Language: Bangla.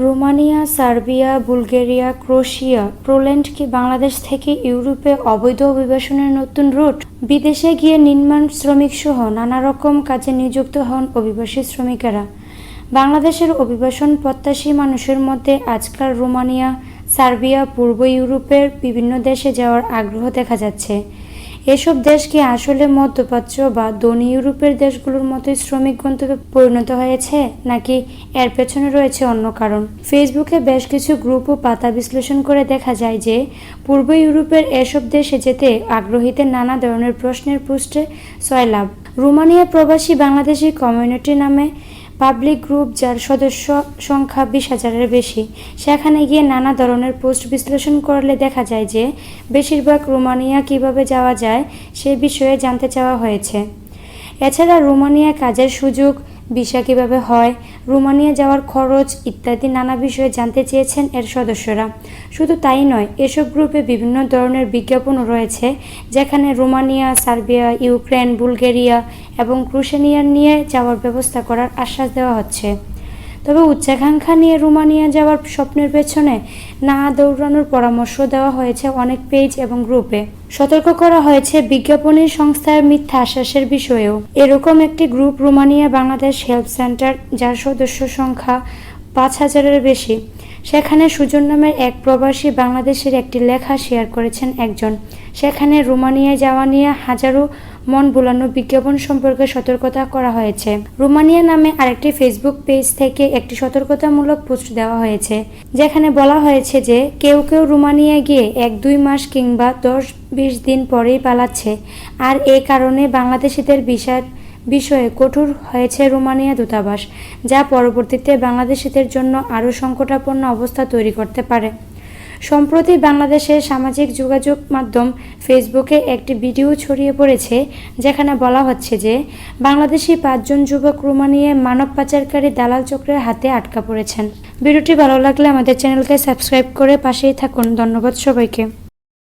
Romania, Serbia, Bulgaria, Croatia, Poland কি বাংলাদেশ থেকে ইউরোপে অবৈধ অভিবাসনের নতুন রুট? বিদেশে গিয়ে নির্মাণ শ্রমিকসহ নানা রকম কাজে নিযুক্ত হন অভিবাসী শ্রমিকেরা। বাংলাদেশের অভিবাসন প্রত্যাশী মানুষের মধ্যে আজকাল রোমানিয়া, সার্বিয়া, পূর্ব ইউরোপের বিভিন্ন দেশে যাওয়ার আগ্রহ দেখা যাচ্ছে। এসব দেশ কি আসলে মধ্যপ্রাচ্য বা ধনী ইউরোপের দেশগুলোর মতোই শ্রমিক গন্তব্যে পরিণত হয়েছে, নাকি এর পেছনে রয়েছে অন্য কারণ? ফেসবুকে বেশ কিছু গ্রুপ ও পাতা বিশ্লেষণ করে দেখা যায় যে পূর্ব ইউরোপের এসব দেশে যেতে আগ্রহীদের নানা ধরনের প্রশ্নের পুষ্টে সয়লাভ। রোমানিয়া প্রবাসী বাংলাদেশি কমিউনিটি নামে পাবলিক গ্রুপ, যার সদস্য সংখ্যা 20,000-এর বেশি। সেখানে গিয়ে নানা ধরনের পোস্ট বিশ্লেষণ করলে দেখা যায় যে বেশিরভাগ রোমানিয়া কিভাবে যাওয়া যায় সে বিষয়ে জানতে চাওয়া হয়েছে। এছাড়া রোমানিয়া কাজের সুযোগ, ভিসা কীভাবে হয়, রোমানিয়া যাওয়ার খরচ ইত্যাদি নানা বিষয়ে জানতে চেয়েছেন এর সদস্যরা। শুধু তাই নয়, এসব গ্রুপে বিভিন্ন ধরনের বিজ্ঞাপনও রয়েছে যেখানে রোমানিয়া, সার্বিয়া, ইউক্রেন, বুলগেরিয়া এবং ক্রোয়েশিয়া নিয়ে যাওয়ার ব্যবস্থা করার আশ্বাস দেওয়া হচ্ছে। তবে উচ্চাকাঙ্ক্ষা নিয়ে রোমানিয়া যাওয়ার স্বপ্নের পেছনে না দৌড়ানোর পরামর্শ দেওয়া হয়েছে অনেক পেজ এবং গ্রুপে। সতর্ক করা হয়েছে বিজ্ঞাপনী সংস্থার মিথ্যা আশ্বাসের বিষয়েও। এরকম একটি group Romania Bangladesh help centre, যার সদস্য সংখ্যা 5,000-এর বেশি। সেখানে সুজন নামের এক প্রবাসী বাংলাদেশের একটি লেখা শেয়ার করেছেন একজন। সেখানে রোমানিয়ায় যাওয়া নিয়ে হাজারো মন ভোলানো বিজ্ঞাপন সম্পর্কে সতর্কতা করা হয়েছে। রোমানিয়া নামে আরেকটি ফেসবুক পেজ থেকে একটি সতর্কতামূলক পোস্ট দেওয়া হয়েছে যেখানে বলা হয়েছে যে কেউ কেউ রোমানিয়া গিয়ে 1-2 মাস কিংবা 10-20 দিন পরেই পালাচ্ছে, আর এই কারণে বাংলাদেশিদের ভিসার বিষয়ে কঠোর হয়েছে রোমানিয়া দূতাবাস, যা পরবর্তীতে বাংলাদেশিদের জন্য আরও সংকটাপন্ন অবস্থা তৈরি করতে পারে। সম্প্রতি বাংলাদেশের সামাজিক যোগাযোগ মাধ্যম ফেসবুকে একটি ভিডিও ছড়িয়ে পড়েছে যেখানে বলা হচ্ছে যে বাংলাদেশি 5 জন যুবক রোমানিয়ায় মানব পাচারকারী দালাল চক্রের হাতে আটকা পড়েছেন। ভিডিওটি ভালো লাগলে আমাদের চ্যানেলকে সাবস্ক্রাইব করে পাশেই থাকুন। ধন্যবাদ সবাইকে।